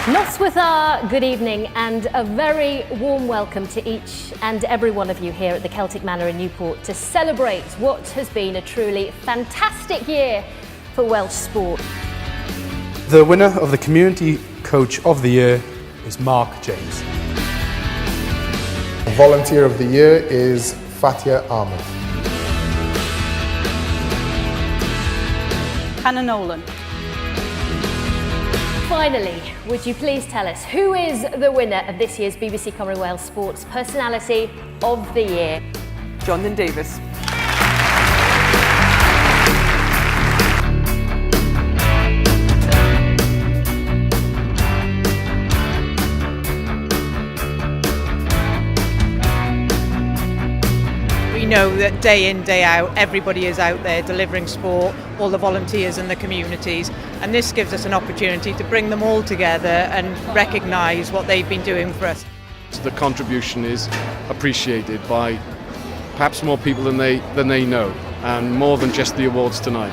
Noswaith, good evening, and a very warm welcome to each and every one of you here at the Celtic Manor in Newport to celebrate what has been a truly fantastic year for Welsh sport. The winner of the Community Coach of the Year is Mark James. The Volunteer of the Year is Fatia Ahmed. Hannah Nolan. Finally, would you please tell us who is the winner of this year's BBC Commonwealth Sports Personality of the Year? Jonathan Davis. We know that day in, day out, everybody is out there delivering sport, all the volunteers and the communities, and this gives us an opportunity to bring them all together and recognise what they've been doing for us. The contribution is appreciated by perhaps more people than they know, and more than just the awards tonight.